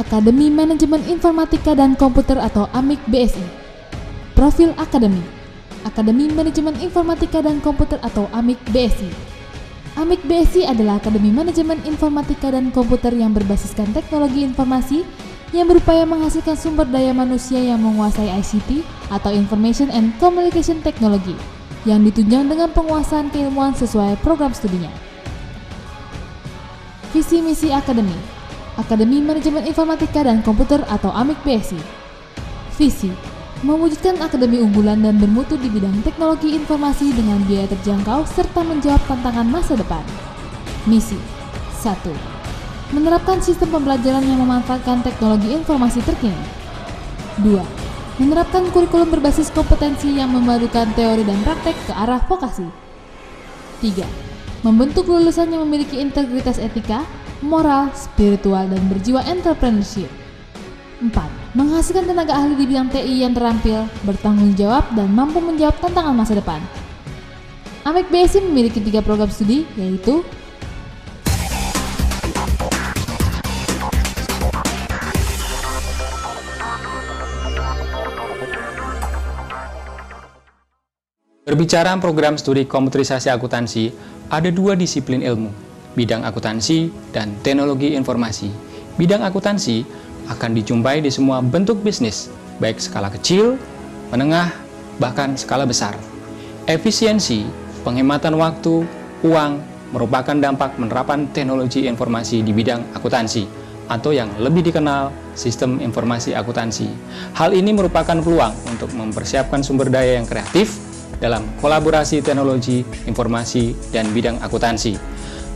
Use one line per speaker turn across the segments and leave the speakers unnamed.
Akademi Manajemen Informatika dan Komputer atau AMIK BSI. Profil Akademi. Akademi Manajemen Informatika dan Komputer atau AMIK BSI. AMIK BSI adalah Akademi Manajemen Informatika dan Komputer yang berbasiskan teknologi informasi yang berupaya menghasilkan sumber daya manusia yang menguasai ICT atau Information and Communication Technology yang ditunjang dengan penguasaan keilmuan sesuai program studinya. Visi misi Akademi. Akademi Manajemen Informatika dan Komputer atau AMIK BSI. Visi: mewujudkan akademi unggulan dan bermutu di bidang teknologi informasi dengan biaya terjangkau serta menjawab tantangan masa depan. Misi: 1. Menerapkan sistem pembelajaran yang memanfaatkan teknologi informasi terkini. 2. Menerapkan kurikulum berbasis kompetensi yang memadukan teori dan praktek ke arah vokasi. 3. Membentuk lulusan yang memiliki integritas etika, moral, spiritual, dan berjiwa entrepreneurship. 4. Menghasilkan tenaga ahli di bidang TI yang terampil, bertanggung jawab, dan mampu menjawab tantangan masa depan. AMIK BSI memiliki 3 program studi, yaitu
Berbicara program studi komputerisasi akuntansi, ada 2 disiplin ilmu, bidang akuntansi dan teknologi informasi. Bidang akuntansi akan dijumpai di semua bentuk bisnis, baik skala kecil, menengah, bahkan skala besar. Efisiensi, penghematan waktu, uang, merupakan dampak penerapan teknologi informasi di bidang akuntansi, atau yang lebih dikenal sistem informasi akuntansi. Hal ini merupakan peluang untuk mempersiapkan sumber daya yang kreatif dalam kolaborasi teknologi, informasi, dan bidang akuntansi.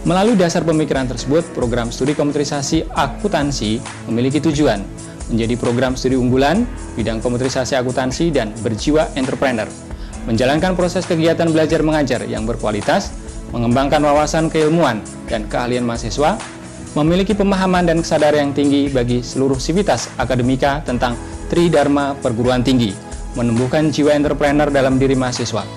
Melalui dasar pemikiran tersebut, program studi komputerisasi akuntansi memiliki tujuan menjadi program studi unggulan, bidang komputerisasi akuntansi, dan berjiwa entrepreneur, menjalankan proses kegiatan belajar mengajar yang berkualitas, mengembangkan wawasan keilmuan dan keahlian mahasiswa, memiliki pemahaman dan kesadaran yang tinggi bagi seluruh sivitas akademika tentang Tridharma perguruan tinggi, menumbuhkan jiwa entrepreneur dalam diri mahasiswa.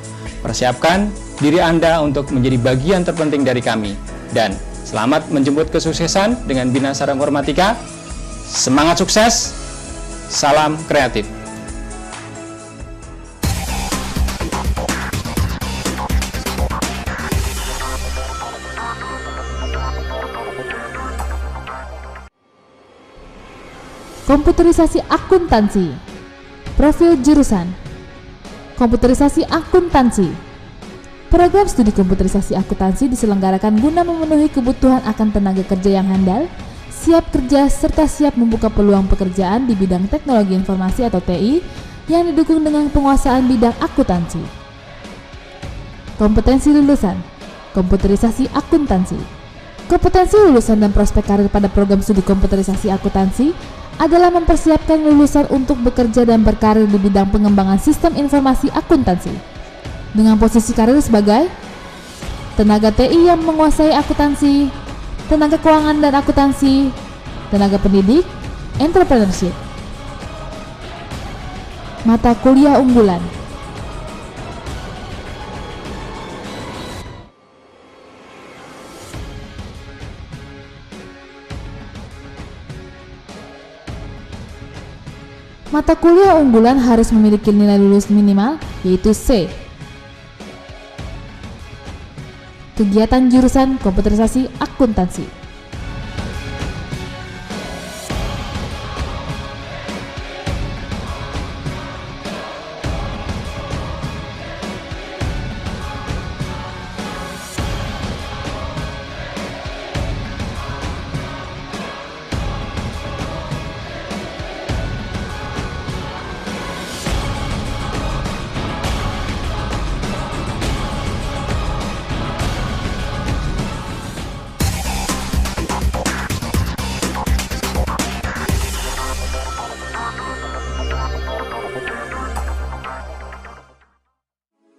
Persiapkan diri Anda untuk menjadi bagian terpenting dari kami. Dan selamat menjemput kesuksesan dengan Binasara Informatika. Semangat sukses, salam kreatif.
komputerisasi akuntansi. Profil jurusan: komputerisasi akuntansi. Program studi komputerisasi akuntansi diselenggarakan guna memenuhi kebutuhan akan tenaga kerja yang handal, siap kerja, serta siap membuka peluang pekerjaan di bidang teknologi informasi atau TI yang didukung dengan penguasaan bidang akuntansi. Kompetensi lulusan: komputerisasi akuntansi. Kompetensi lulusan dan prospek karir pada program studi komputerisasi akuntansi adalah mempersiapkan lulusan untuk bekerja dan berkarir di bidang pengembangan sistem informasi akuntansi dengan posisi karir sebagai tenaga TI yang menguasai akuntansi, tenaga keuangan dan akuntansi, tenaga pendidik, entrepreneurship. Mata kuliah unggulan: mata kuliah unggulan harus memiliki nilai lulus minimal, yaitu C. Kegiatan jurusan komputerisasi akuntansi.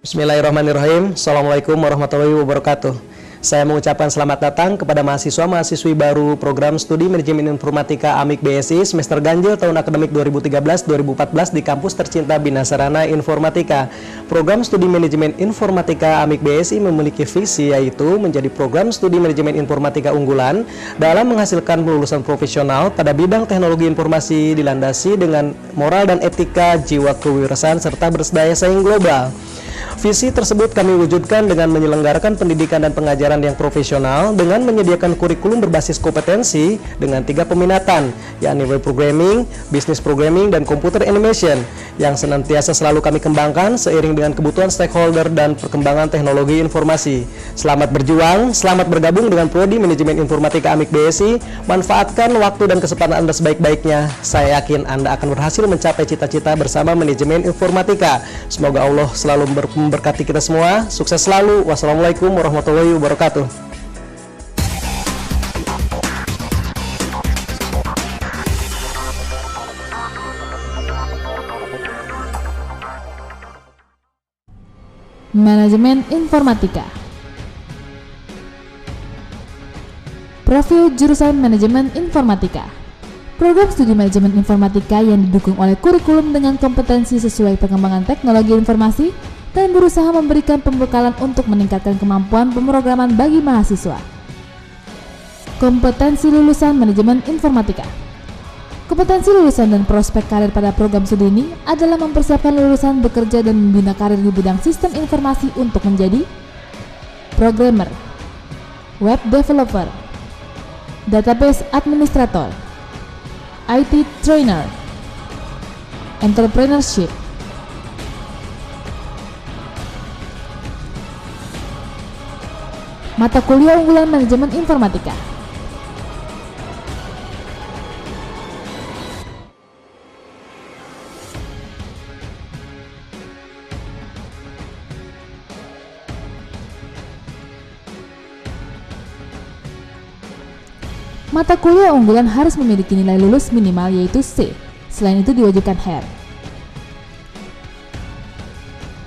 Bismillahirrahmanirrahim. Assalamualaikum warahmatullahi wabarakatuh. Saya mengucapkan selamat datang kepada mahasiswa-mahasiswi baru program studi Manajemen Informatika AMIK BSI semester ganjil tahun akademik 2013-2014 di kampus tercinta Bina Sarana Informatika. Program studi Manajemen Informatika AMIK BSI memiliki visi yaitu menjadi program studi Manajemen Informatika unggulan dalam menghasilkan lulusan profesional pada bidang teknologi informasi dilandasi dengan moral dan etika, jiwa kewirausahaan serta berdaya saing global. Visi tersebut kami wujudkan dengan menyelenggarakan pendidikan dan pengajaran yang profesional dengan menyediakan kurikulum berbasis kompetensi dengan 3 peminatan, yakni web programming, business programming, dan computer animation yang senantiasa selalu kami kembangkan seiring dengan kebutuhan stakeholder dan perkembangan teknologi informasi. Selamat berjuang, selamat bergabung dengan Prodi Manajemen Informatika AMIK BSI. Manfaatkan waktu dan kesempatan Anda sebaik-baiknya. Saya yakin Anda akan berhasil mencapai cita-cita bersama Manajemen Informatika. Semoga Allah selalu memberkati kita semua. Sukses selalu. Wassalamualaikum warahmatullahi wabarakatuh.
Manajemen Informatika. Profil jurusan Manajemen Informatika. Program studi Manajemen Informatika yang didukung oleh kurikulum dengan kompetensi sesuai perkembangan teknologi informasi dan berusaha memberikan pembekalan untuk meningkatkan kemampuan pemrograman bagi mahasiswa. Kompetensi lulusan Manajemen Informatika. Kompetensi lulusan dan prospek karir pada program studi ini adalah mempersiapkan lulusan bekerja dan membina karir di bidang sistem informasi untuk menjadi programmer, web developer, database administrator, IT trainer, entrepreneurship. Mata kuliah unggulan Manajemen Informatika. Mata kuliah unggulan harus memiliki nilai lulus minimal yaitu C. Selain itu diwajibkan HER.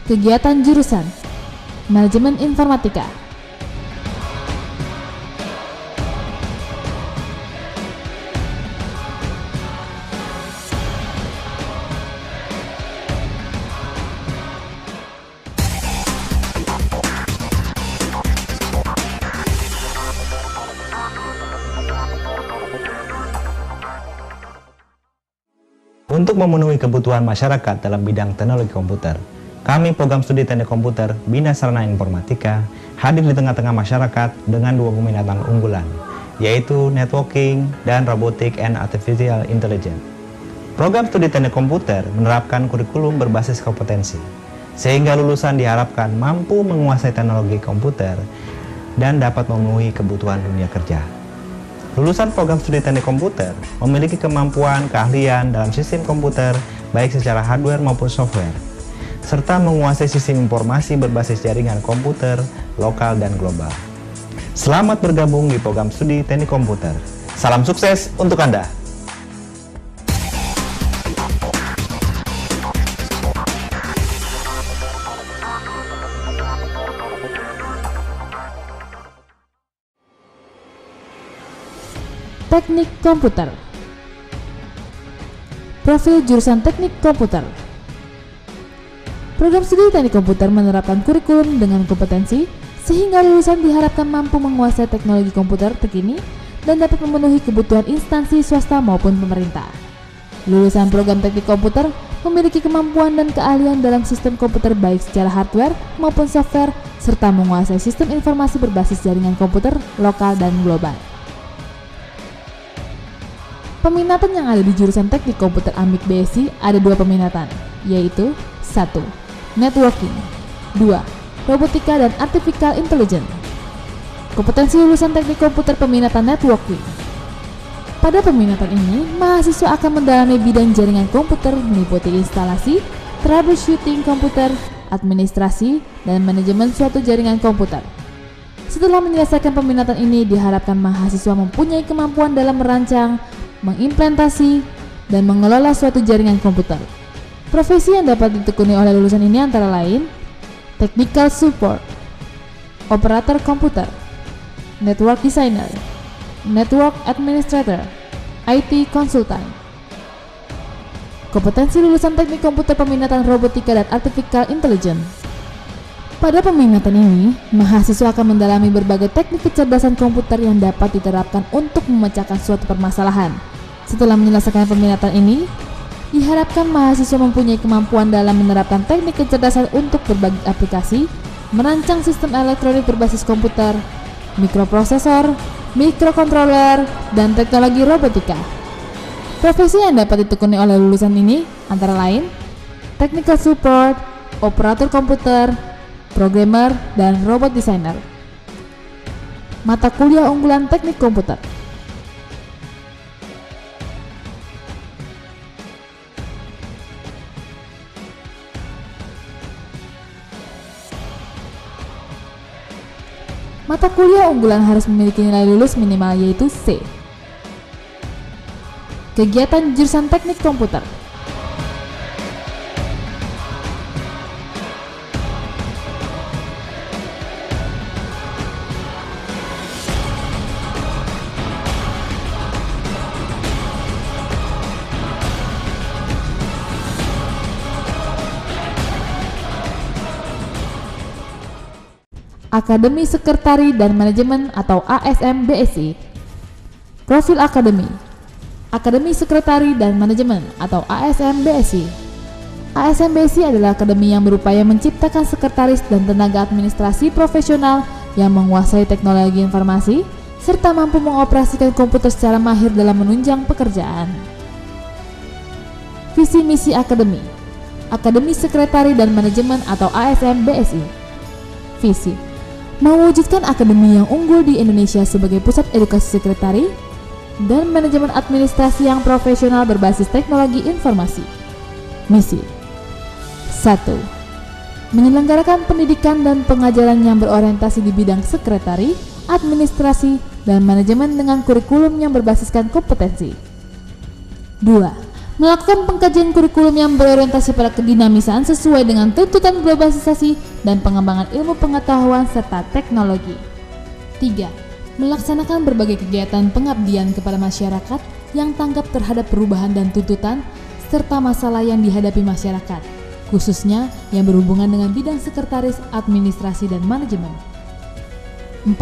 Kegiatan jurusan Manajemen Informatika.
Untuk memenuhi kebutuhan masyarakat dalam bidang teknologi komputer, kami program studi teknik komputer Bina Sarana Informatika hadir di tengah-tengah masyarakat dengan 2 peminatan unggulan, yaitu networking dan robotic and artificial intelligence. Program studi teknik komputer menerapkan kurikulum berbasis kompetensi, sehingga lulusan diharapkan mampu menguasai teknologi komputer dan dapat memenuhi kebutuhan dunia kerja. Lulusan program studi teknik komputer memiliki kemampuan keahlian dalam sistem komputer baik secara hardware maupun software, serta menguasai sistem informasi berbasis jaringan komputer lokal dan global. Selamat bergabung di program studi teknik komputer. Salam sukses untuk Anda!
Teknik komputer. Profil jurusan teknik komputer. Program studi teknik komputer menerapkan kurikulum dengan kompetensi sehingga lulusan diharapkan mampu menguasai teknologi komputer terkini dan dapat memenuhi kebutuhan instansi swasta maupun pemerintah. Lulusan program teknik komputer memiliki kemampuan dan keahlian dalam sistem komputer baik secara hardware maupun software serta menguasai sistem informasi berbasis jaringan komputer lokal dan global. Peminatan yang ada di jurusan teknik komputer AMIK BSI ada 2 peminatan, yaitu 1. Networking, 2. Robotika dan Artificial Intelligence. Kompetensi lulusan teknik komputer peminatan networking. Pada peminatan ini, mahasiswa akan mendalami bidang jaringan komputer meliputi instalasi, troubleshooting komputer, administrasi, dan manajemen suatu jaringan komputer. Setelah menyelesaikan peminatan ini, diharapkan mahasiswa mempunyai kemampuan dalam merancang, mengimplementasi, dan mengelola suatu jaringan komputer. Profesi yang dapat ditekuni oleh lulusan ini antara lain technical support, operator komputer, network designer, network administrator, IT konsultan. Kompetensi lulusan teknik komputer peminatan robotika dan artificial intelligence. Pada peminatan ini, mahasiswa akan mendalami berbagai teknik kecerdasan komputer yang dapat diterapkan untuk memecahkan suatu permasalahan. Setelah menyelesaikan peminatan ini, diharapkan mahasiswa mempunyai kemampuan dalam menerapkan teknik kecerdasan untuk berbagai aplikasi, merancang sistem elektronik berbasis komputer, mikroprosesor, mikrokontroler, dan teknologi robotika. Profesi yang dapat ditekuni oleh lulusan ini antara lain technical support, operator komputer, programmer, dan robot designer. Mata kuliah unggulan teknik komputer. Mata kuliah unggulan harus memiliki nilai lulus minimal yaitu C. Kegiatan jurusan teknik komputer. Akademi Sekretari dan Manajemen atau ASM BSI. Profil Akademi. Akademi Sekretari dan Manajemen atau ASM BSI. ASM BSI adalah akademi yang berupaya menciptakan sekretaris dan tenaga administrasi profesional yang menguasai teknologi informasi serta mampu mengoperasikan komputer secara mahir dalam menunjang pekerjaan. Visi misi Akademi. Akademi Sekretari dan Manajemen atau ASM BSI. Visi: mewujudkan akademi yang unggul di Indonesia sebagai pusat edukasi sekretari dan manajemen administrasi yang profesional berbasis teknologi informasi. Misi: 1. Menyelenggarakan pendidikan dan pengajaran yang berorientasi di bidang sekretari, administrasi, dan manajemen dengan kurikulum yang berbasiskan kompetensi. 2. Melakukan pengkajian kurikulum yang berorientasi pada kedinamisan sesuai dengan tuntutan globalisasi dan pengembangan ilmu pengetahuan serta teknologi. 3. Melaksanakan berbagai kegiatan pengabdian kepada masyarakat yang tanggap terhadap perubahan dan tuntutan serta masalah yang dihadapi masyarakat, khususnya yang berhubungan dengan bidang sekretaris, administrasi, dan manajemen. 4.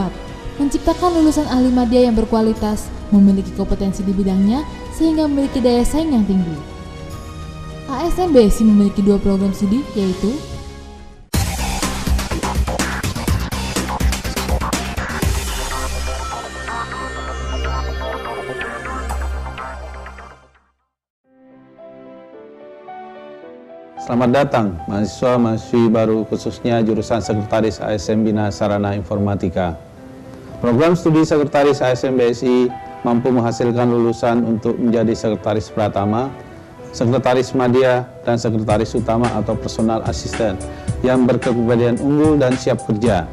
Menciptakan lulusan ahli madya yang berkualitas, memiliki kompetensi di bidangnya sehingga memiliki daya saing yang tinggi. ASM BSI memiliki 2 program studi yaitu
Selamat datang mahasiswa-mahasiswi baru khususnya jurusan Sekretaris ASM Bina Sarana Informatika. Program studi Sekretaris ASM BSI mampu menghasilkan lulusan untuk menjadi Sekretaris Pratama, Sekretaris Madya, dan Sekretaris Utama atau Personal Assistant yang berkepribadian unggul dan siap kerja.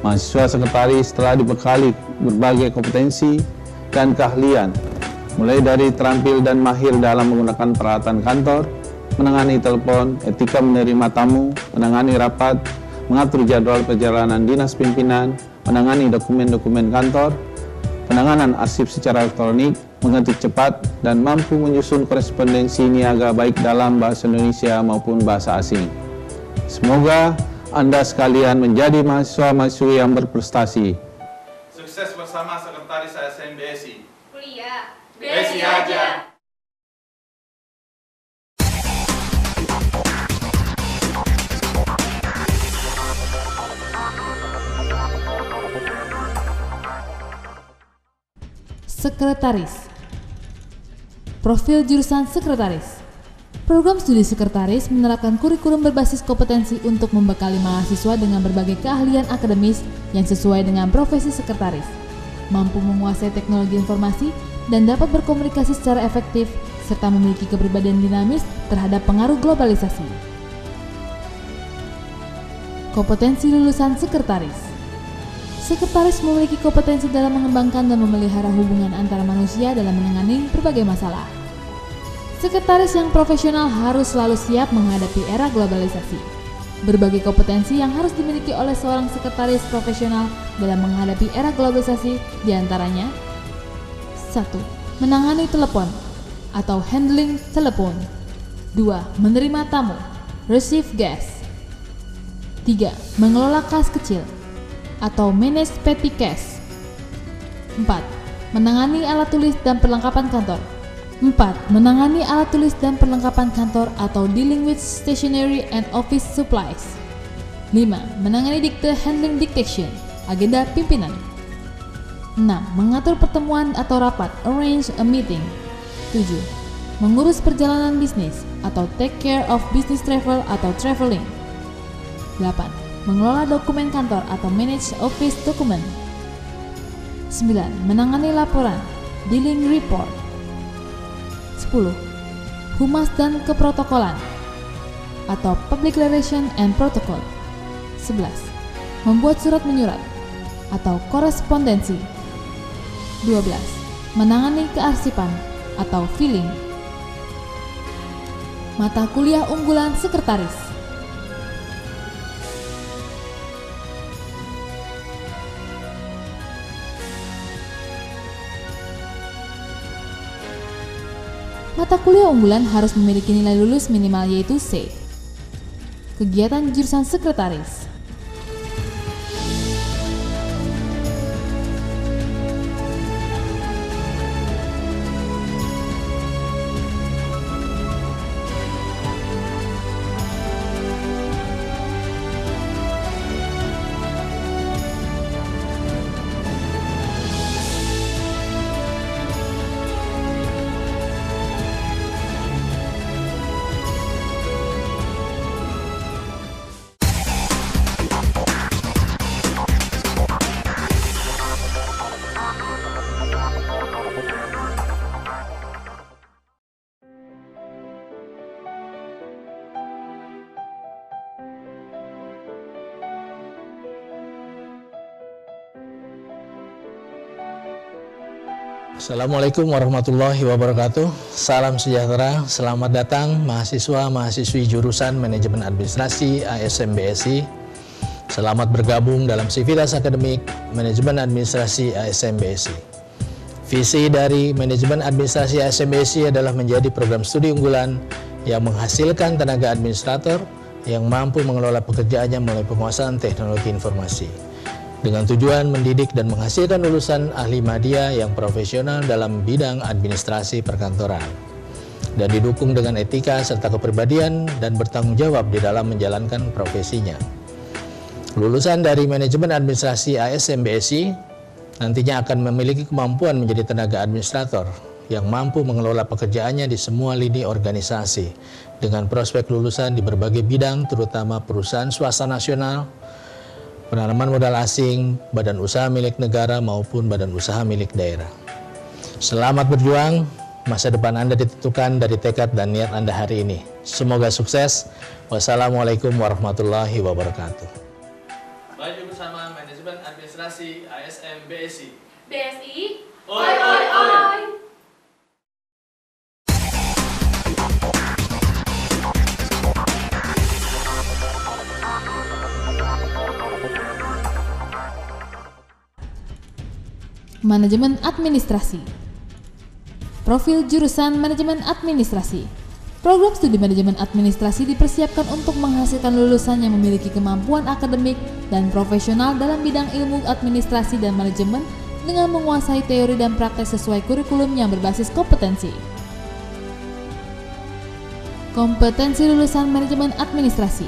Mahasiswa sekretaris telah dibekali berbagai kompetensi dan keahlian, mulai dari terampil dan mahir dalam menggunakan peralatan kantor, menangani telepon, etika menerima tamu, menangani rapat, mengatur jadwal perjalanan dinas pimpinan, menangani dokumen-dokumen kantor, penanganan arsip secara elektronik, mengetik cepat, dan mampu menyusun korespondensi niaga baik dalam bahasa Indonesia maupun bahasa asing. Semoga Anda sekalian menjadi mahasiswa-mahasiswi yang berprestasi.
Sukses bersama Sekretaris ASM BSI.
Kuliah
BSI aja.
Sekretaris. Profil jurusan sekretaris. Program studi sekretaris menerapkan kurikulum berbasis kompetensi untuk membekali mahasiswa dengan berbagai keahlian akademis yang sesuai dengan profesi sekretaris, mampu menguasai teknologi informasi dan dapat berkomunikasi secara efektif, serta memiliki kepribadian dinamis terhadap pengaruh globalisasi. Kompetensi lulusan sekretaris. Sekretaris memiliki kompetensi dalam mengembangkan dan memelihara hubungan antara manusia dalam menangani berbagai masalah. Sekretaris yang profesional harus selalu siap menghadapi era globalisasi. Berbagai kompetensi yang harus dimiliki oleh seorang sekretaris profesional dalam menghadapi era globalisasi diantaranya 1. Menangani telepon atau handling telepon. 2. Menerima tamu, receive guest. 3. Mengelola kas kecil atau manage petty cash. 4. Menangani alat tulis dan perlengkapan kantor. 4. Menangani alat tulis dan perlengkapan kantor atau dealing with stationery and office supplies. 5. Menangani dikte handling dictation, agenda pimpinan. 6. Mengatur pertemuan atau rapat, arrange a meeting. 7. Mengurus perjalanan bisnis atau take care of business travel atau traveling. 8. Mengelola dokumen kantor atau manage office document. 9. Menangani laporan, dealing report. 10. Humas dan keprotokolan atau Public Relation and Protocol. 11. Membuat surat menyurat atau korespondensi. 12. Menangani kearsipan atau filing. Mata kuliah unggulan sekretaris. Mata kuliah unggulan harus memiliki nilai lulus minimal yaitu C. Kegiatan jurusan sekretaris.
Assalamualaikum warahmatullahi wabarakatuh. Salam sejahtera, selamat datang mahasiswa-mahasiswi jurusan Manajemen Administrasi ASN BSI. Selamat bergabung dalam Sivitas Akademik Manajemen Administrasi ASN BSI. Visi dari Manajemen Administrasi ASN BSI adalah menjadi program studi unggulan yang menghasilkan tenaga administrator yang mampu mengelola pekerjaannya melalui penguasaan teknologi informasi, dengan tujuan mendidik dan menghasilkan lulusan ahli media yang profesional dalam bidang administrasi perkantoran dan didukung dengan etika serta kepribadian dan bertanggung jawab di dalam menjalankan profesinya. Lulusan dari Manajemen Administrasi ASN BSI nantinya akan memiliki kemampuan menjadi tenaga administrator yang mampu mengelola pekerjaannya di semua lini organisasi dengan prospek lulusan di berbagai bidang, terutama perusahaan swasta nasional, penanaman modal asing, badan usaha milik negara maupun badan usaha milik daerah. Selamat berjuang, masa depan Anda ditentukan dari tekad dan niat Anda hari ini. Semoga sukses. Wassalamualaikum warahmatullahi wabarakatuh.
Maju bersama Manajemen Administrasi ASN BSI.
BSI,
Oi, oi, oi.
Manajemen Administrasi. Profil jurusan Manajemen Administrasi. Program studi Manajemen Administrasi dipersiapkan untuk menghasilkan lulusan yang memiliki kemampuan akademik dan profesional dalam bidang ilmu administrasi dan manajemen dengan menguasai teori dan praktek sesuai kurikulum yang berbasis kompetensi. Kompetensi lulusan Manajemen Administrasi.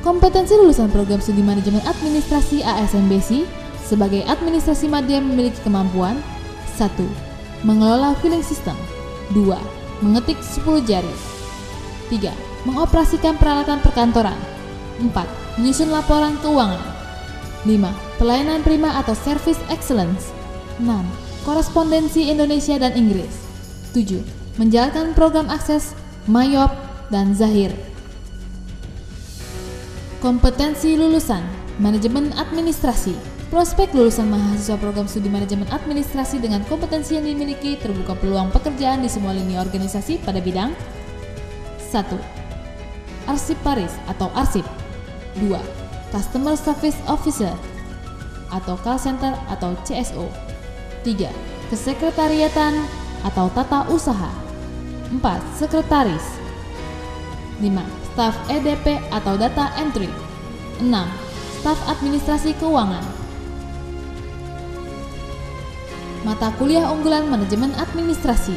Kompetensi lulusan program studi Manajemen Administrasi ASN BSI sebagai administrasi madya memiliki kemampuan 1. Mengelola filing system. 2. Mengetik 10 jari. 3. Mengoperasikan peralatan perkantoran. 4. Menyusun laporan keuangan. 5. Pelayanan prima atau service excellence. 6. Korespondensi Indonesia dan Inggris. 7. Menjalankan program akses, MYOB, dan Zahir. Kompetensi lulusan Manajemen Administrasi. Prospek lulusan mahasiswa program studi Manajemen Administrasi dengan kompetensi yang dimiliki terbuka peluang pekerjaan di semua lini organisasi pada bidang 1. Arsiparis atau arsip. 2. Customer Service Officer atau call center atau CSO. 3. Kesekretariatan atau tata usaha. 4. Sekretaris. 5. Staf EDP atau data entry. 6. Staf administrasi keuangan. Mata kuliah unggulan manajemen administrasi.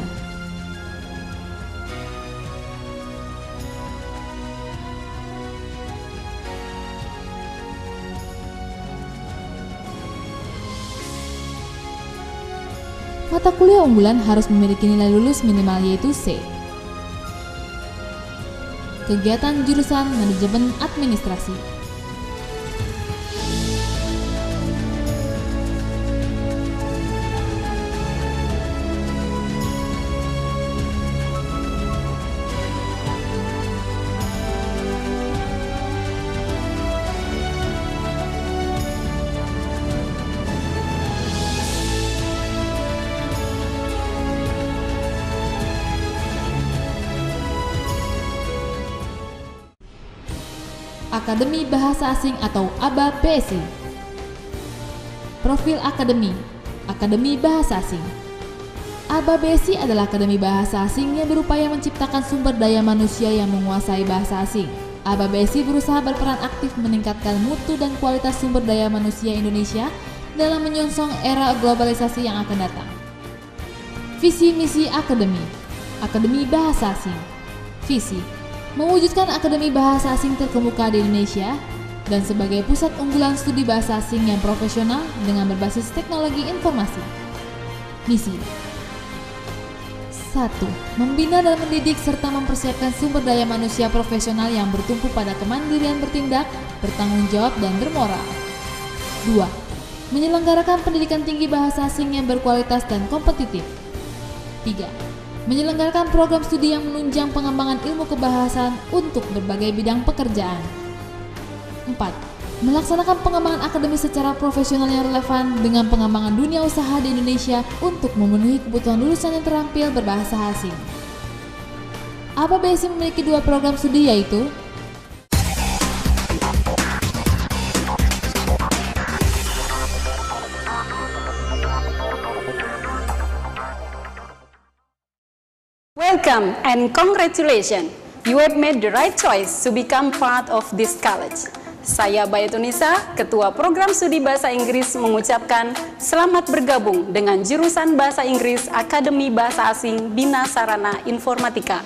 Mata kuliah unggulan harus memiliki nilai lulus minimal yaitu C. Kegiatan jurusan manajemen administrasi. Akademi Bahasa Asing atau ABA BSI. Profil Akademi. Akademi Bahasa Asing. ABA BSI adalah akademi bahasa asing yang berupaya menciptakan sumber daya manusia yang menguasai bahasa asing. ABA BSI berusaha berperan aktif meningkatkan mutu dan kualitas sumber daya manusia Indonesia dalam menyongsong era globalisasi yang akan datang. Visi misi Akademi. Akademi Bahasa Asing. Visi: mewujudkan akademi bahasa asing terkemuka di Indonesia dan sebagai pusat unggulan studi bahasa asing yang profesional dengan berbasis teknologi informasi. Misi: 1. Membina dan mendidik serta mempersiapkan sumber daya manusia profesional yang bertumpu pada kemandirian bertindak, bertanggung jawab, dan bermoral. 2. Menyelenggarakan pendidikan tinggi bahasa asing yang berkualitas dan kompetitif. 3. Menyelenggarakan program studi yang menunjang pengembangan ilmu kebahasaan untuk berbagai bidang pekerjaan. 4. Melaksanakan pengembangan akademis secara profesional yang relevan dengan pengembangan dunia usaha di Indonesia untuk memenuhi kebutuhan lulusan yang terampil berbahasa asing. ABA BSI memiliki 2 program studi yaitu
Welcome and congratulations. You have made the right choice to become part of this college. Saya Bayatunisa, Ketua Program Studi Bahasa Inggris mengucapkan selamat bergabung dengan jurusan Bahasa Inggris Akademi Bahasa Asing Bina Sarana Informatika.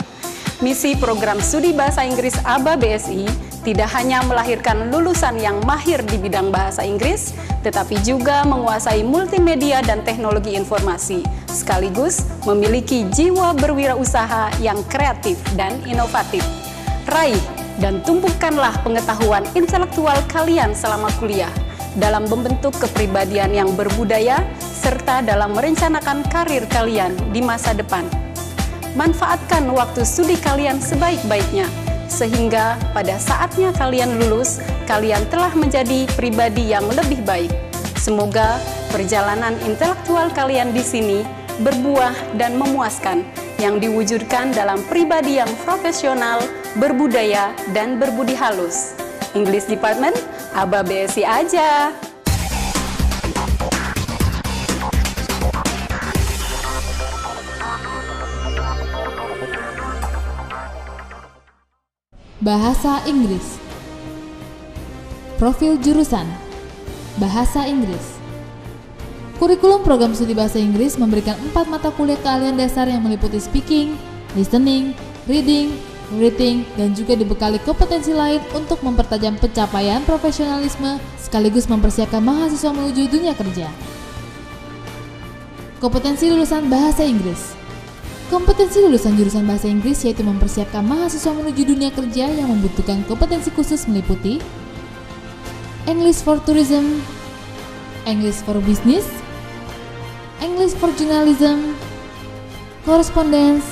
Misi program studi Bahasa Inggris ABA BSI tidak hanya melahirkan lulusan yang mahir di bidang bahasa Inggris, tetapi juga menguasai multimedia dan teknologi informasi, sekaligus memiliki jiwa berwirausaha yang kreatif dan inovatif. Raih dan tumbuhkanlah pengetahuan intelektual kalian selama kuliah dalam membentuk kepribadian yang berbudaya serta dalam merencanakan karir kalian di masa depan. Manfaatkan waktu studi kalian sebaik-baiknya, sehingga pada saatnya kalian lulus, kalian telah menjadi pribadi yang lebih baik. Semoga perjalanan intelektual kalian di sini berbuah dan memuaskan, yang diwujudkan dalam pribadi yang profesional, berbudaya, dan berbudi halus. English Department, ABA BSI aja!
Bahasa Inggris. Profil jurusan Bahasa Inggris. Kurikulum program studi Bahasa Inggris memberikan 4 mata kuliah keahlian dasar yang meliputi speaking, listening, reading, writing, dan juga dibekali kompetensi lain untuk mempertajam pencapaian profesionalisme sekaligus mempersiapkan mahasiswa menuju dunia kerja. Kompetensi lulusan Bahasa Inggris. Kompetensi lulusan jurusan Bahasa Inggris yaitu mempersiapkan mahasiswa menuju dunia kerja yang membutuhkan kompetensi khusus meliputi English for Tourism, English for Business, English for Journalism, Correspondence,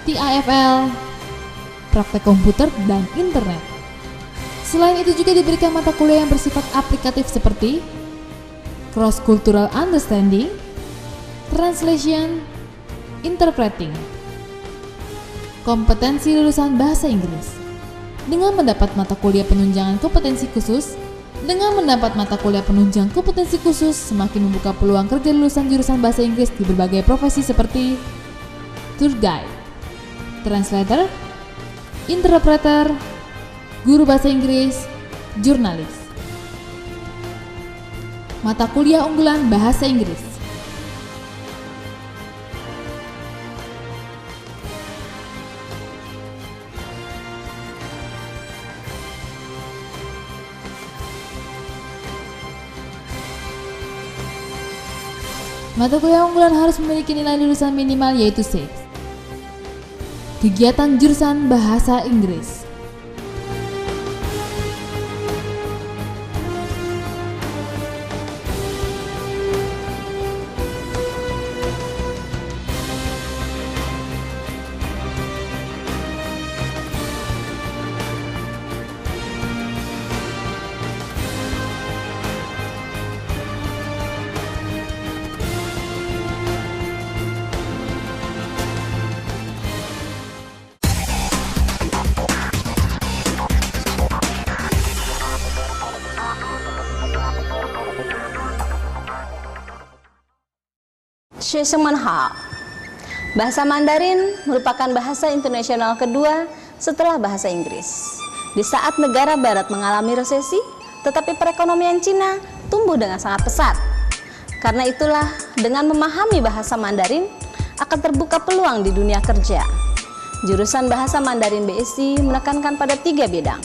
TIFL, praktek komputer, dan internet. Selain itu juga diberikan mata kuliah yang bersifat aplikatif seperti Cross-Cultural Understanding, Translation, Interpreting. Kompetensi lulusan Bahasa Inggris. dengan mendapat mata kuliah penunjangan kompetensi khusus. Dengan mendapat mata kuliah penunjang kompetensi khusus, semakin membuka peluang kerja lulusan jurusan bahasa Inggris di berbagai profesi seperti tour guide, translator, interpreter, guru bahasa Inggris, jurnalis. Mata kuliah unggulan bahasa Inggris. Mata kuliah unggulan harus memiliki nilai lulusan minimal yaitu C. Kegiatan jurusan bahasa Inggris.
Bahasa Mandarin merupakan bahasa internasional kedua setelah bahasa Inggris. Di saat negara barat mengalami resesi, tetapi perekonomian Cina tumbuh dengan sangat pesat. Karena itulah, dengan memahami bahasa Mandarin akan terbuka peluang di dunia kerja. Jurusan bahasa Mandarin BSI menekankan pada 3 bidang,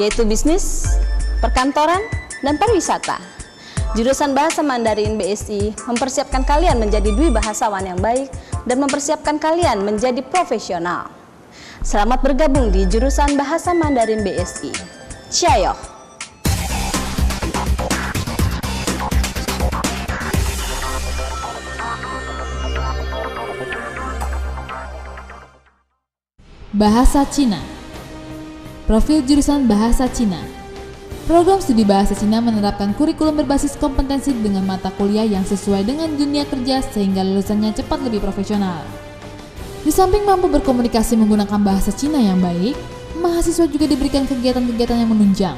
yaitu bisnis, perkantoran, dan pariwisata. Jurusan bahasa Mandarin BSI mempersiapkan kalian menjadi dwi bahasawan yang baik dan mempersiapkan kalian menjadi profesional. Selamat bergabung di jurusan bahasa Mandarin BSI. Ciao.
Bahasa Cina. Profil jurusan bahasa Cina. Program studi bahasa Cina menerapkan kurikulum berbasis kompetensi dengan mata kuliah yang sesuai dengan dunia kerja sehingga lulusannya cepat lebih profesional. Di samping mampu berkomunikasi menggunakan bahasa Cina yang baik, mahasiswa juga diberikan kegiatan-kegiatan yang menunjang,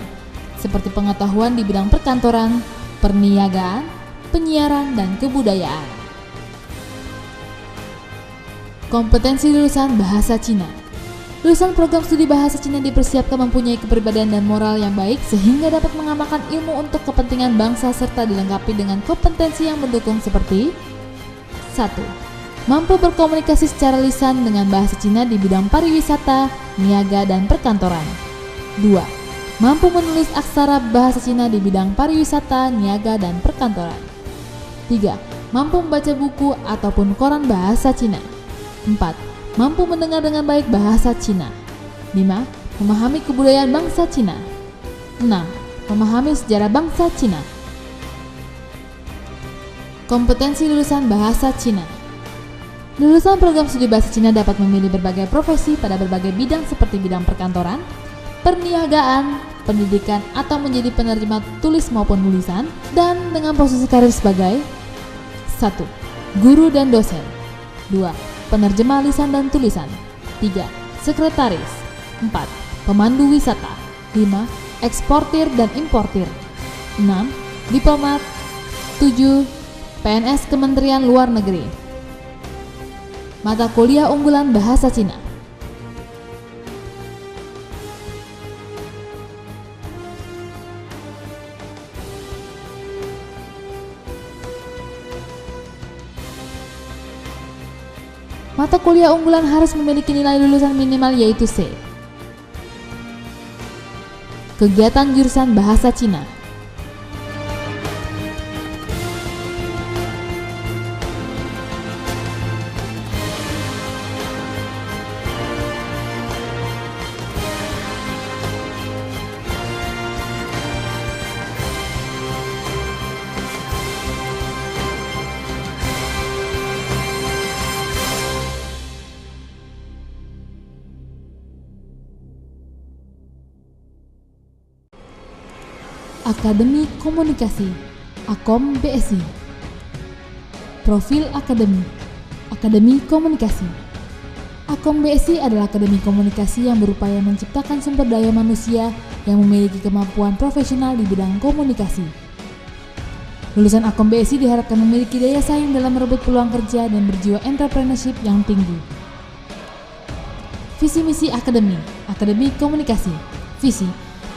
seperti pengetahuan di bidang perkantoran, perniagaan, penyiaran, dan kebudayaan. Kompetensi lulusan bahasa Cina. Lulusan program studi bahasa Cina dipersiapkan mempunyai kepribadian dan moral yang baik sehingga dapat mengamalkan ilmu untuk kepentingan bangsa serta dilengkapi dengan kompetensi yang mendukung seperti 1. Mampu berkomunikasi secara lisan dengan bahasa Cina di bidang pariwisata, niaga, dan perkantoran. 2. Mampu menulis aksara bahasa Cina di bidang pariwisata, niaga, dan perkantoran. 3. Mampu membaca buku ataupun koran bahasa Cina. 4. Mampu mendengar dengan baik bahasa Cina. 5. Memahami kebudayaan bangsa Cina. 6. Memahami sejarah bangsa Cina. Kompetensi lulusan bahasa Cina. Lulusan program studi bahasa Cina dapat memilih berbagai profesi pada berbagai bidang seperti bidang perkantoran, perniagaan, pendidikan, atau menjadi penerjemah tulis maupun tulisan, dan dengan posisi karir sebagai 1. Guru dan dosen. 2. Penerjemah lisan dan tulisan. 3. Sekretaris. 4. Pemandu wisata. 5. Eksportir dan importir. 6. Diplomat. 7. PNS Kementerian Luar Negeri. Mata kuliah unggulan bahasa Cina. Mata kuliah unggulan harus memiliki nilai lulusan minimal yaitu C. Kegiatan jurusan bahasa Cina. Akademi Komunikasi Akom BSI. Profil Akademi Komunikasi. Akom BSI adalah akademi komunikasi yang berupaya menciptakan sumber daya manusia yang memiliki kemampuan profesional di bidang komunikasi. Lulusan Akom BSI diharapkan memiliki daya saing dalam merebut peluang kerja dan berjiwa entrepreneurship yang tinggi. Visi misi akademi komunikasi. Visi: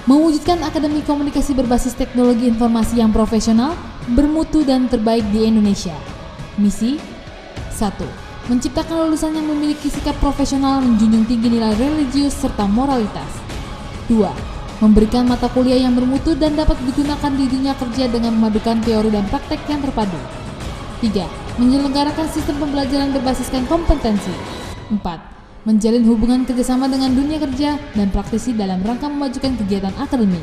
mewujudkan akademi komunikasi berbasis teknologi informasi yang profesional, bermutu dan terbaik di Indonesia. Misi: 1. Menciptakan lulusan yang memiliki sikap profesional, menjunjung tinggi nilai religius serta moralitas. 2. Memberikan mata kuliah yang bermutu dan dapat digunakan di dunia kerja dengan memadukan teori dan praktek yang terpadu. 3. Menyelenggarakan sistem pembelajaran berbasiskan kompetensi. 4. Menjalin hubungan kerjasama dengan dunia kerja dan praktisi dalam rangka memajukan kegiatan akademik.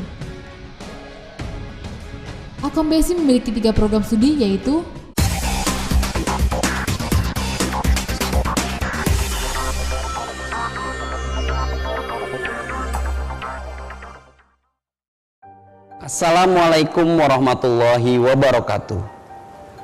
Akom BSI memiliki 3 program studi, yaitu
Assalamualaikum warahmatullahi wabarakatuh.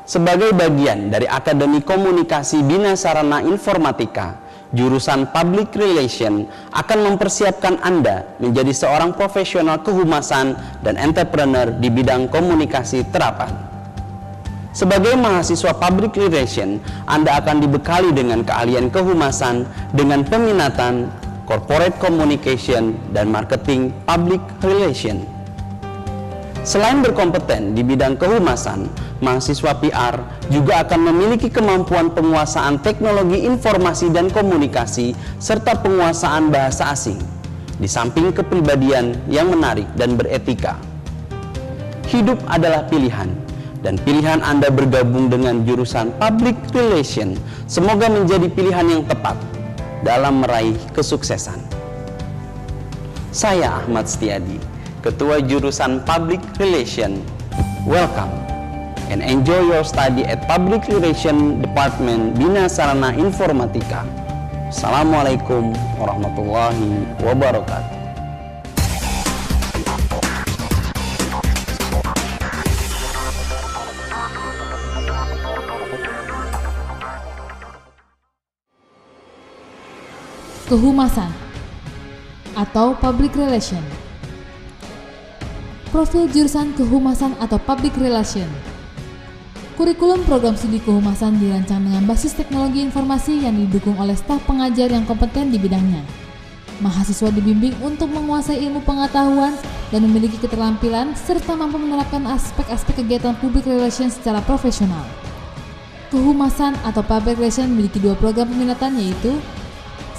Sebagai bagian dari Akademi Komunikasi Bina Sarana Informatika, jurusan Public Relation akan mempersiapkan Anda menjadi seorang profesional kehumasan dan entrepreneur di bidang komunikasi terapan. Sebagai mahasiswa Public Relation, Anda akan dibekali dengan keahlian kehumasan dengan peminatan Corporate Communication dan Marketing Public Relation. Selain berkompeten di bidang kehumasan, mahasiswa PR juga akan memiliki kemampuan penguasaan teknologi informasi dan komunikasi serta penguasaan bahasa asing, di samping kepribadian yang menarik dan beretika. Hidup adalah pilihan, dan pilihan Anda bergabung dengan jurusan Public Relation semoga menjadi pilihan yang tepat dalam meraih kesuksesan. Saya Ahmad Setiadi, Ketua Jurusan Public Relation. Welcome and enjoy your study at Public Relation Department Bina Sarana Informatika. Assalamualaikum warahmatullahi wabarakatuh.
kehumasan atau Public Relation. Profil jurusan kehumasan atau Public Relation. Kurikulum program studi kehumasan dirancang dengan basis teknologi informasi yang didukung oleh staf pengajar yang kompeten di bidangnya. Mahasiswa dibimbing untuk menguasai ilmu pengetahuan dan memiliki keterampilan serta mampu menerapkan aspek-aspek kegiatan public relation secara profesional. Kehumasan atau Public Relation memiliki 2 program peminatan, yaitu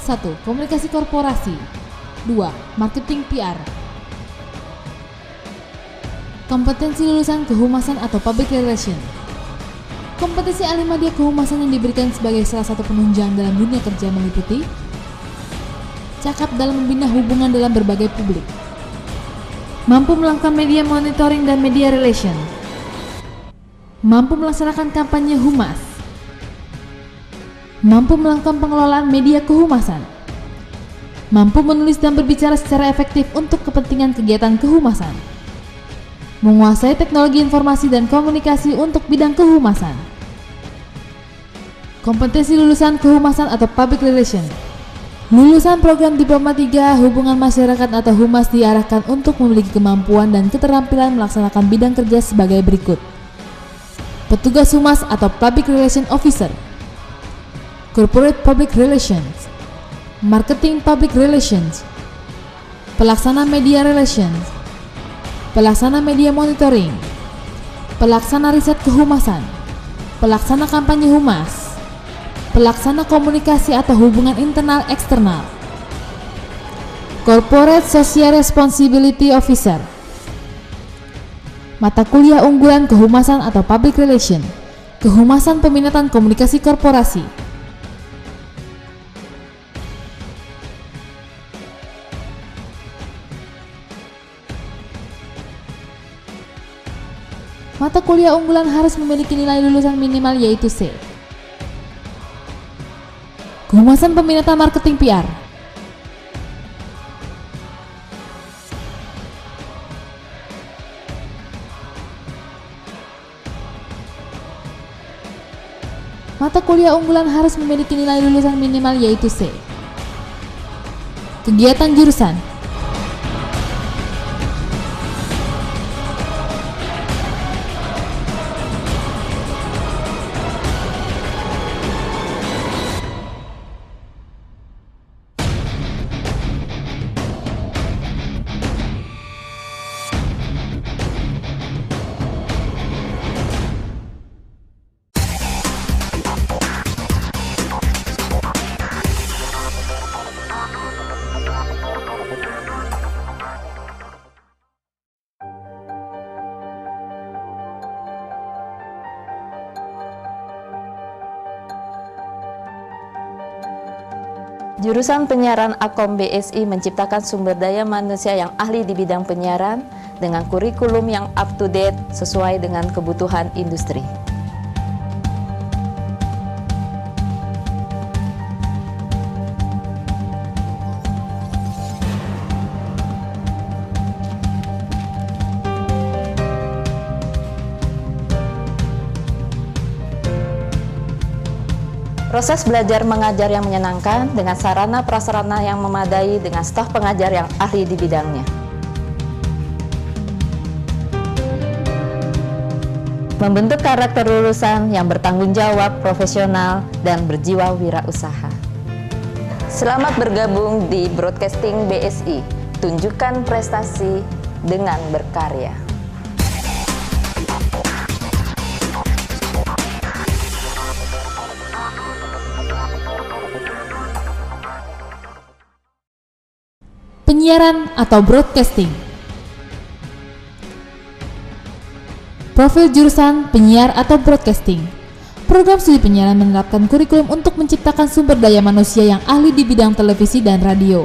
1. Komunikasi korporasi, 2. Marketing PR. Kompetensi lulusan kehumasan atau Public Relation. Kompetensi ahli media kehumasan yang diberikan sebagai salah satu penunjang dalam dunia kerja meliputi cakap dalam membina hubungan dalam berbagai publik, mampu melakukan media monitoring dan media relation, mampu melaksanakan kampanye humas, mampu melakukan pengelolaan media kehumasan, mampu menulis dan berbicara secara efektif untuk kepentingan kegiatan kehumasan, menguasai teknologi informasi dan komunikasi untuk bidang kehumasan. Kompetensi lulusan kehumasan atau Public Relation. Lulusan program Diploma 3 Hubungan Masyarakat atau Humas diarahkan untuk memiliki kemampuan dan keterampilan melaksanakan bidang kerja sebagai berikut. Petugas Humas atau Public Relation Officer, Corporate Public Relations, Marketing Public Relations, Pelaksana Media Relations, Pelaksana Media Monitoring, Pelaksana Riset Kehumasan, Pelaksana Kampanye Humas, Pelaksana Komunikasi atau Hubungan Internal Eksternal, Corporate Social Responsibility Officer. Mata kuliah unggulan kehumasan atau Public Relation, kehumasan peminatan komunikasi korporasi. Mata kuliah unggulan harus memiliki nilai lulusan minimal yaitu C. Kehumasan peminatan marketing PR. Mata kuliah unggulan harus memiliki nilai lulusan minimal yaitu C. Kegiatan jurusan.
Jurusan Penyiaran Akom BSI menciptakan sumber daya manusia yang ahli di bidang penyiaran dengan kurikulum yang up to date sesuai dengan kebutuhan industri. Proses belajar mengajar yang menyenangkan dengan sarana prasarana yang memadai dengan staf pengajar yang ahli di bidangnya. Membentuk karakter lulusan yang bertanggung jawab, profesional, dan berjiwa wirausaha. Selamat bergabung di Broadcasting BSI. Tunjukkan prestasi dengan berkarya.
Penyiaran atau broadcasting. Profil jurusan penyiar atau broadcasting. Program studi penyiaran menerapkan kurikulum untuk menciptakan sumber daya manusia yang ahli di bidang televisi dan radio.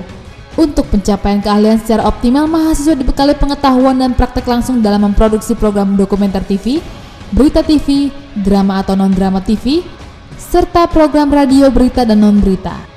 Untuk pencapaian keahlian secara optimal, mahasiswa dibekali pengetahuan dan praktek langsung dalam memproduksi program dokumenter TV, berita TV, drama atau non-drama TV, serta program radio berita dan non-berita.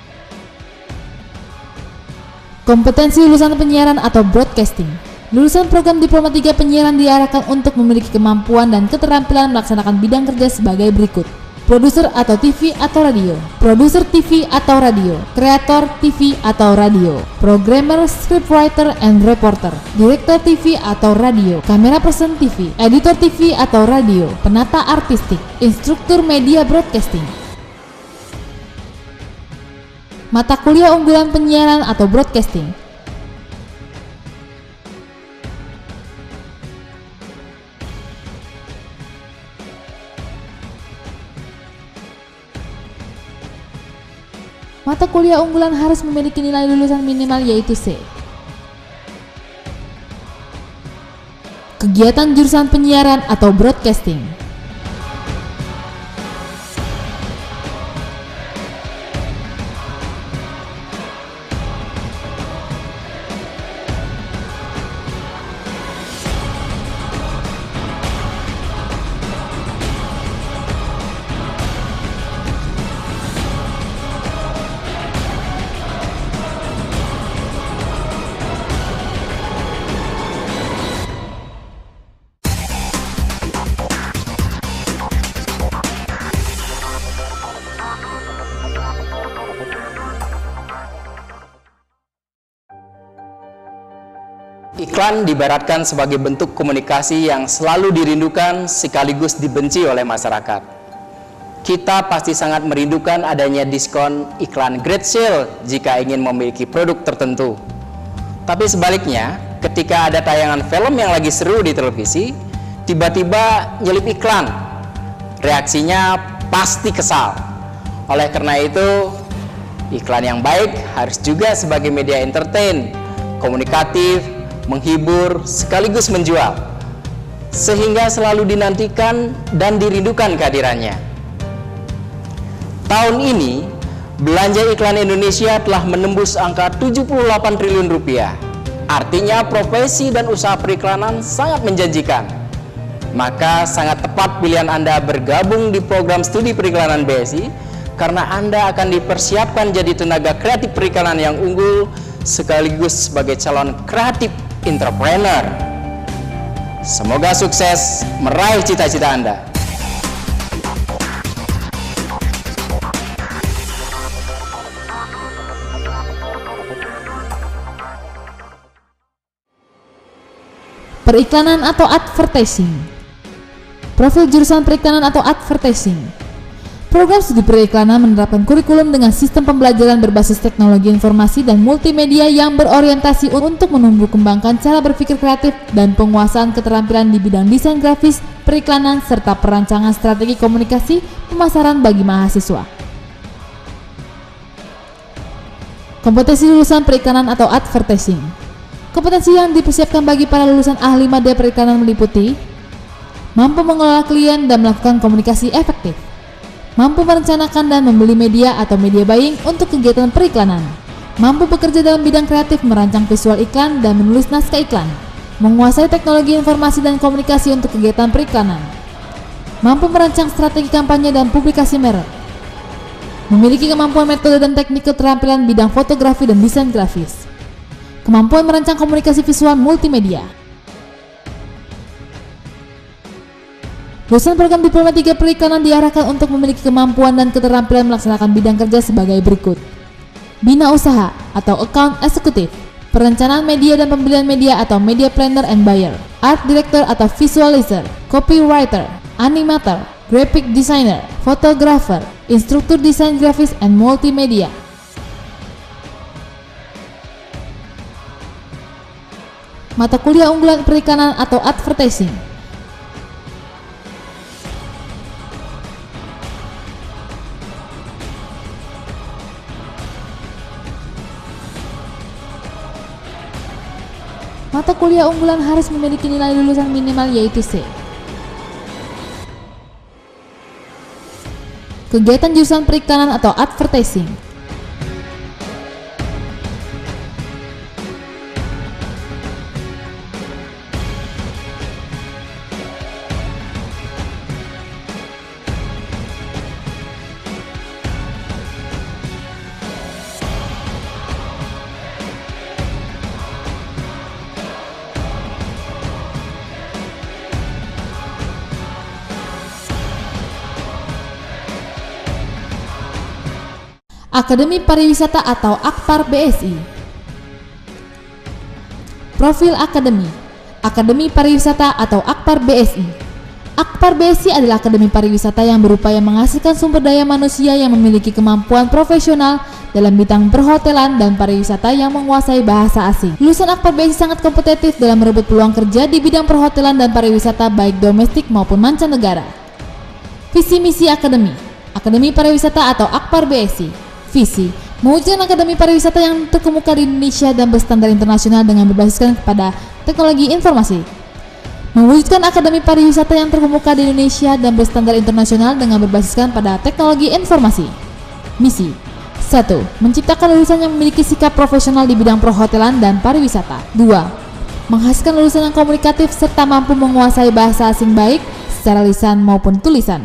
Kompetensi lulusan penyiaran atau broadcasting. Lulusan program Diploma 3 penyiaran diarahkan untuk memiliki kemampuan dan keterampilan melaksanakan bidang kerja sebagai berikut. Produser atau TV atau radio, produser TV atau radio, kreator TV atau radio, programmer, scriptwriter and reporter, direktur TV atau radio, kamera person TV, editor TV atau radio, penata artistik, instruktur media broadcasting. Mata kuliah unggulan penyiaran atau broadcasting. Mata kuliah unggulan harus memiliki nilai lulusan minimal yaitu C. Kegiatan jurusan penyiaran atau broadcasting.
Iklan diibaratkan sebagai bentuk komunikasi yang selalu dirindukan sekaligus dibenci oleh masyarakat. Kita pasti sangat merindukan adanya diskon iklan great sale jika ingin memiliki produk tertentu. Tapi sebaliknya, ketika ada tayangan film yang lagi seru di televisi, tiba-tiba nyelip iklan, reaksinya pasti kesal. Oleh karena itu, iklan yang baik harus juga sebagai media entertain, komunikatif, menghibur, sekaligus menjual, sehingga selalu dinantikan dan dirindukan kehadirannya. Tahun ini, belanja iklan Indonesia telah menembus angka 78 triliun rupiah. Artinya profesi dan usaha periklanan sangat menjanjikan. Maka sangat tepat pilihan Anda bergabung di program studi periklanan BSI, karena Anda akan dipersiapkan jadi tenaga kreatif periklanan yang unggul, sekaligus sebagai calon kreatif entrepreneur. Semoga sukses meraih cita-cita Anda.
Periklanan atau advertising. Profil jurusan periklanan atau advertising. Program studi periklanan menerapkan kurikulum dengan sistem pembelajaran berbasis teknologi informasi dan multimedia yang berorientasi untuk menumbuh kembangkan cara berpikir kreatif dan penguasaan keterampilan di bidang desain grafis, periklanan, serta perancangan strategi komunikasi pemasaran bagi mahasiswa. Kompetensi lulusan periklanan atau advertising. Kompetensi yang dipersiapkan bagi para lulusan ahli media periklanan meliputi mampu mengelola klien dan melakukan komunikasi efektif, mampu merencanakan dan membeli media atau media buying untuk kegiatan periklanan, mampu bekerja dalam bidang kreatif merancang visual iklan dan menulis naskah iklan, menguasai teknologi informasi dan komunikasi untuk kegiatan periklanan, mampu merancang strategi kampanye dan publikasi merek, memiliki kemampuan metode dan teknik keterampilan bidang fotografi dan desain grafis, kemampuan merancang komunikasi visual multimedia. Lulusan program Diploma 3 Periklanan diarahkan untuk memiliki kemampuan dan keterampilan melaksanakan bidang kerja sebagai berikut: Bina usaha atau account eksekutif, perencanaan media dan pembelian media atau media planner and buyer, art director atau visualizer, copywriter, animator, graphic designer, photographer, instruktur desain grafis and multimedia. Mata kuliah unggulan periklanan atau advertising. Mata kuliah unggulan harus memiliki nilai lulusan minimal yaitu C. Kegiatan jurusan periklanan atau advertising. Akademi Pariwisata atau Akpar BSI. Profil akademi. Akademi Pariwisata atau Akpar BSI. Akpar BSI adalah akademi pariwisata yang berupaya menghasilkan sumber daya manusia yang memiliki kemampuan profesional dalam bidang perhotelan dan pariwisata yang menguasai bahasa asing. Lulusan Akpar BSI sangat kompetitif dalam merebut peluang kerja di bidang perhotelan dan pariwisata baik domestik maupun mancanegara. Visi misi akademi. Akademi Pariwisata atau Akpar BSI. Visi, mewujudkan akademi pariwisata yang terkemuka di Indonesia dan berstandar internasional dengan berbasiskan kepada teknologi informasi. Mewujudkan akademi pariwisata yang terkemuka di Indonesia dan berstandar internasional dengan berbasiskan pada teknologi informasi. Misi 1. Menciptakan lulusan yang memiliki sikap profesional di bidang perhotelan dan pariwisata. 2. Menghasilkan lulusan yang komunikatif serta mampu menguasai bahasa asing baik secara lisan maupun tulisan.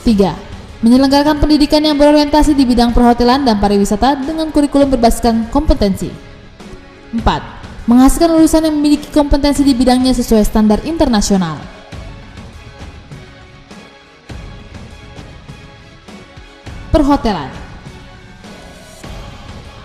3. Menyelenggarakan pendidikan yang berorientasi di bidang perhotelan dan pariwisata dengan kurikulum berbasiskan kompetensi. 4. Menghasilkan lulusan yang memiliki kompetensi di bidangnya sesuai standar internasional. Perhotelan.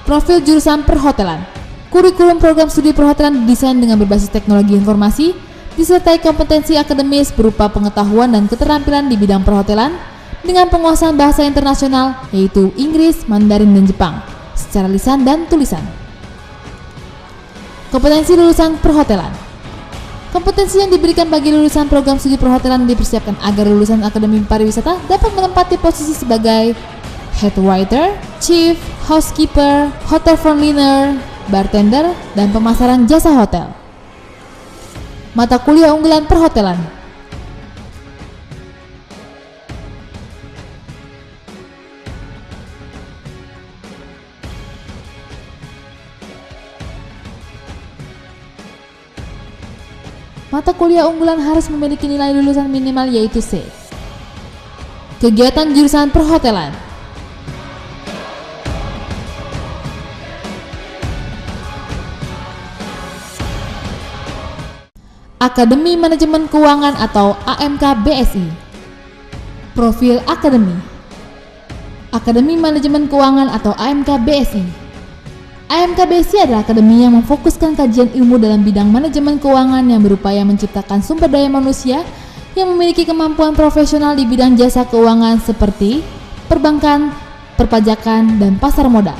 Profil jurusan perhotelan. Kurikulum program studi perhotelan didesain dengan berbasis teknologi informasi, disertai kompetensi akademis berupa pengetahuan dan keterampilan di bidang perhotelan, dengan penguasaan bahasa internasional yaitu Inggris, Mandarin, dan Jepang secara lisan dan tulisan. Kompetensi lulusan perhotelan. Kompetensi yang diberikan bagi lulusan program studi perhotelan dipersiapkan agar lulusan akademi pariwisata dapat menempati posisi sebagai head waiter, chief, housekeeper, hotel frontliner, bartender, dan pemasaran jasa hotel. Mata kuliah unggulan perhotelan. Mata kuliah unggulan harus memiliki nilai lulusan minimal yaitu C. Kegiatan jurusan perhotelan. Akademi Manajemen Keuangan atau AMK BSI. Profil akademi. Akademi Manajemen Keuangan atau AMK BSI. AMK BSI adalah akademi yang memfokuskan kajian ilmu dalam bidang manajemen keuangan yang berupaya menciptakan sumber daya manusia yang memiliki kemampuan profesional di bidang jasa keuangan seperti perbankan, perpajakan, dan pasar modal.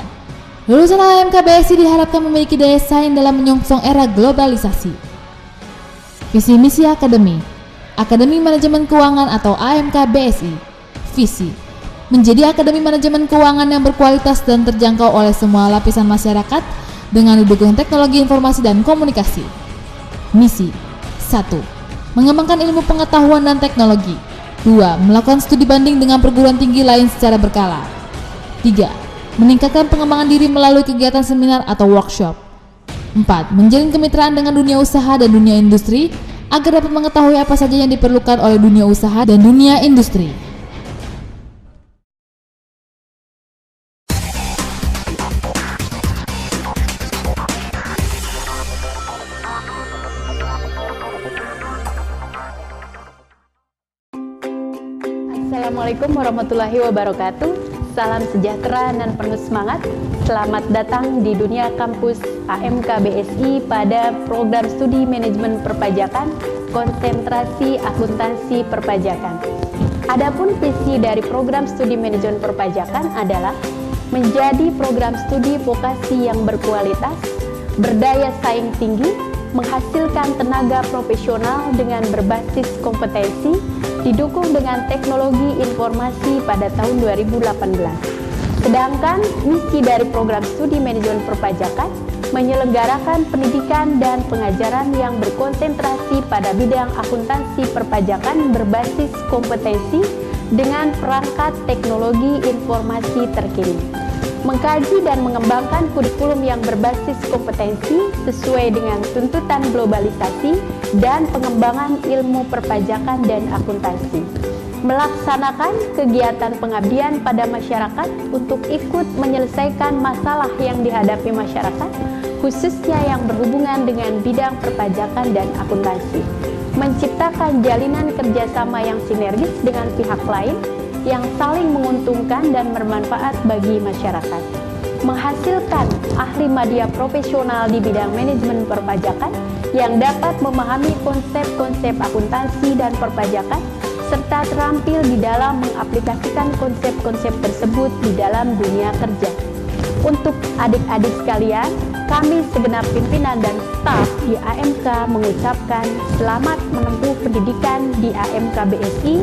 Lulusan AMK BSI diharapkan memiliki daya saing dalam menyongsong era globalisasi. Visi misi Akademi Manajemen Keuangan atau AMK BSI. Visi: menjadi akademi manajemen keuangan yang berkualitas dan terjangkau oleh semua lapisan masyarakat dengan didukung teknologi informasi dan komunikasi. Misi: 1. Mengembangkan ilmu pengetahuan dan teknologi. 2. Melakukan studi banding dengan perguruan tinggi lain secara berkala. 3. Meningkatkan pengembangan diri melalui kegiatan seminar atau workshop. 4. Menjalin kemitraan dengan dunia usaha dan dunia industri agar dapat mengetahui apa saja yang diperlukan oleh dunia usaha dan dunia industri.
Assalamualaikum warahmatullahi wabarakatuh. Salam sejahtera dan penuh semangat. Selamat datang di dunia kampus AMK BSI pada program studi manajemen perpajakan, konsentrasi akuntansi perpajakan. Adapun visi dari program studi manajemen perpajakan adalah menjadi program studi vokasi yang berkualitas, berdaya saing tinggi, menghasilkan tenaga profesional dengan berbasis kompetensi, didukung dengan teknologi informasi pada tahun 2018. Sedangkan misi dari program studi manajemen perpajakan menyelenggarakan pendidikan dan pengajaran yang berkonsentrasi pada bidang akuntansi perpajakan berbasis kompetensi dengan perangkat teknologi informasi terkini. Mengkaji dan mengembangkan kurikulum yang berbasis kompetensi sesuai dengan tuntutan globalisasi dan pengembangan ilmu perpajakan dan akuntansi. Melaksanakan kegiatan pengabdian pada masyarakat untuk ikut menyelesaikan masalah yang dihadapi masyarakat, khususnya yang berhubungan dengan bidang perpajakan dan akuntansi. Menciptakan jalinan kerjasama yang sinergis dengan pihak lain yang saling menguntungkan dan bermanfaat bagi masyarakat. Menghasilkan ahli media profesional di bidang manajemen perpajakan yang dapat memahami konsep-konsep akuntansi dan perpajakan serta terampil di dalam mengaplikasikan konsep-konsep tersebut di dalam dunia kerja. Untuk adik-adik sekalian, kami segenap pimpinan dan staf di AMK mengucapkan selamat menempuh pendidikan di AMK BSI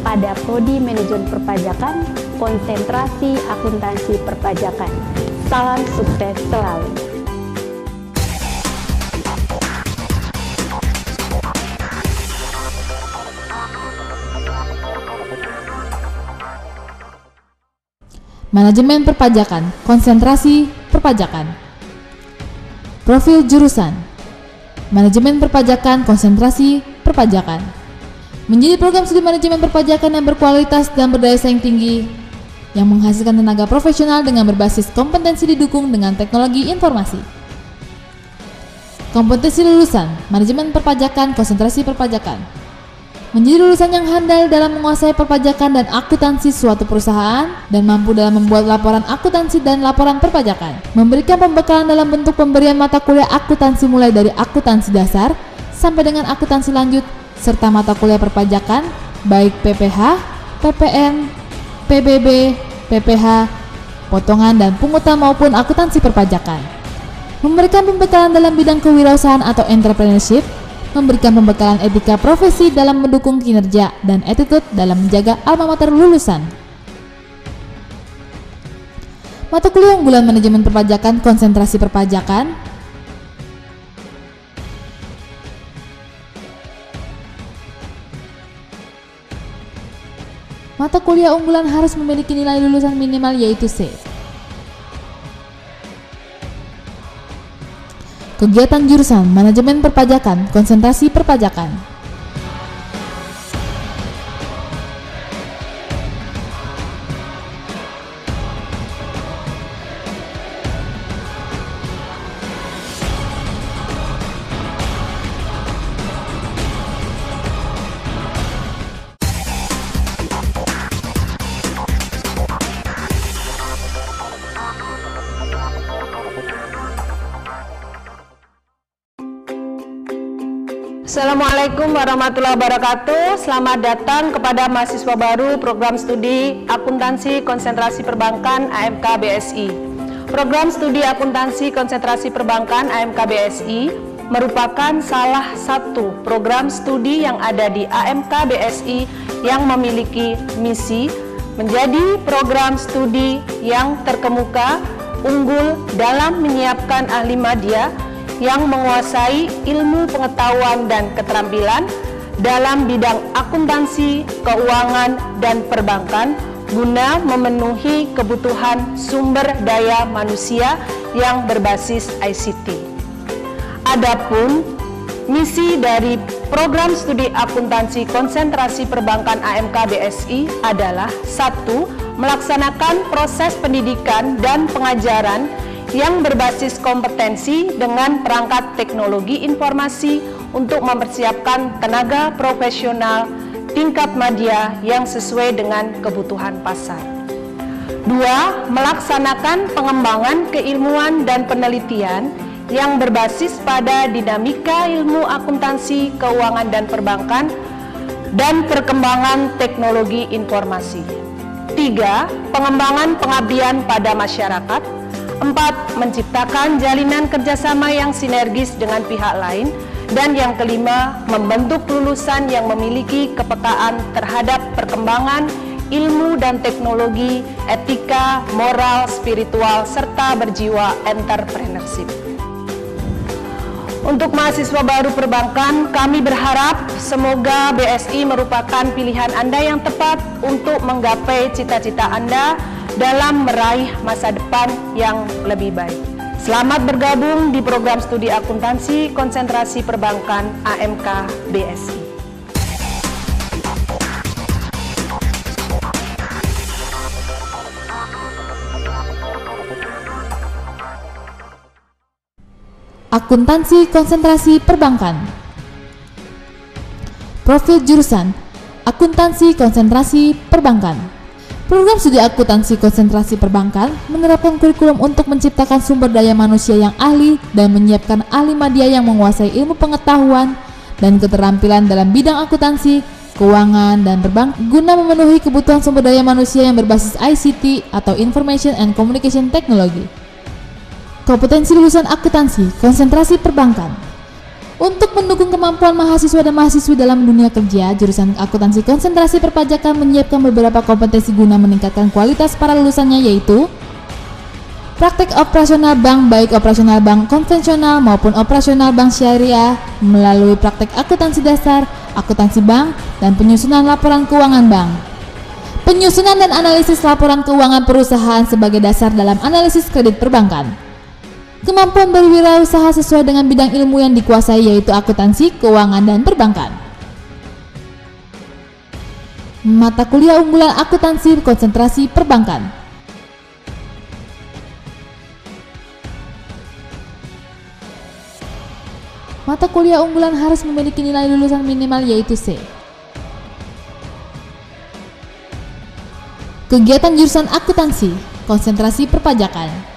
pada Prodi Manajemen Perpajakan, konsentrasi akuntansi perpajakan. Salam sukses selalu.
Manajemen perpajakan, konsentrasi perpajakan. Profil jurusan: Manajemen perpajakan, konsentrasi perpajakan. Menjadi program studi manajemen perpajakan yang berkualitas dan berdaya saing tinggi yang menghasilkan tenaga profesional dengan berbasis kompetensi didukung dengan teknologi informasi. Kompetensi lulusan: Manajemen perpajakan, konsentrasi perpajakan. Menjadi lulusan yang handal dalam menguasai perpajakan dan akuntansi suatu perusahaan dan mampu dalam membuat laporan akuntansi dan laporan perpajakan. Memberikan pembekalan dalam bentuk pemberian mata kuliah akuntansi mulai dari akuntansi dasar sampai dengan akuntansi lanjut serta mata kuliah perpajakan baik PPH, PPN, PBB, PPH, potongan dan pungutan maupun akuntansi perpajakan. Memberikan pembekalan dalam bidang kewirausahaan atau entrepreneurship, memberikan pembekalan etika profesi dalam mendukung kinerja dan attitude dalam menjaga alma mater lulusan. Mata kuliah unggulan manajemen perpajakan, konsentrasi perpajakan. Mata kuliah unggulan harus memiliki nilai lulusan minimal yaitu C. Kegiatan jurusan: Manajemen perpajakan, konsentrasi perpajakan.
Assalamualaikum warahmatullahi wabarakatuh. Selamat datang kepada mahasiswa baru program studi Akuntansi Konsentrasi Perbankan AMK BSI. Program studi Akuntansi Konsentrasi Perbankan AMK BSI merupakan salah satu program studi yang ada di AMK BSI yang memiliki misi menjadi program studi yang terkemuka, unggul dalam menyiapkan ahli madya yang menguasai ilmu pengetahuan dan keterampilan dalam bidang akuntansi, keuangan, dan perbankan guna memenuhi kebutuhan sumber daya manusia yang berbasis ICT. Adapun misi dari program studi akuntansi konsentrasi perbankan AMK BSI adalah 1. Melaksanakan proses pendidikan dan pengajaran yang berbasis kompetensi dengan perangkat teknologi informasi untuk mempersiapkan tenaga profesional tingkat madya yang sesuai dengan kebutuhan pasar. 2. Melaksanakan pengembangan keilmuan dan penelitian yang berbasis pada dinamika ilmu akuntansi, keuangan, dan perbankan dan perkembangan teknologi informasi. 3. Pengembangan pengabdian pada masyarakat. 4. Menciptakan jalinan kerjasama yang sinergis dengan pihak lain. Dan yang kelima, membentuk lulusan yang memiliki kepekaan terhadap perkembangan ilmu dan teknologi, etika, moral, spiritual, serta berjiwa entrepreneurship. Untuk mahasiswa baru perbankan, kami berharap semoga BSI merupakan pilihan Anda yang tepat untuk menggapai cita-cita Anda dalam meraih masa depan yang lebih baik. Selamat bergabung di program studi akuntansi konsentrasi perbankan AMK BSI.
Akuntansi konsentrasi perbankan. Profil jurusan Akuntansi konsentrasi perbankan. Program studi akuntansi konsentrasi perbankan menerapkan kurikulum untuk menciptakan sumber daya manusia yang ahli dan menyiapkan ahli madya yang menguasai ilmu pengetahuan dan keterampilan dalam bidang akuntansi, keuangan, dan perbankan guna memenuhi kebutuhan sumber daya manusia yang berbasis ICT atau Information and Communication Technology. Kompetensi lulusan akuntansi konsentrasi perbankan. Untuk mendukung kemampuan mahasiswa dan mahasiswi dalam dunia kerja, jurusan akuntansi konsentrasi perpajakan menyiapkan beberapa kompetensi guna meningkatkan kualitas para lulusannya, yaitu praktek operasional bank, baik operasional bank konvensional maupun operasional bank syariah melalui praktek akuntansi dasar, akuntansi bank, dan penyusunan laporan keuangan bank. Penyusunan dan analisis laporan keuangan perusahaan sebagai dasar dalam analisis kredit perbankan. Kemampuan berwirausaha sesuai dengan bidang ilmu yang dikuasai, yaitu akuntansi, keuangan, dan perbankan. Mata kuliah unggulan akuntansi konsentrasi perbankan. Mata kuliah unggulan harus memiliki nilai lulusan minimal yaitu C. Kegiatan jurusan akuntansi konsentrasi perpajakan.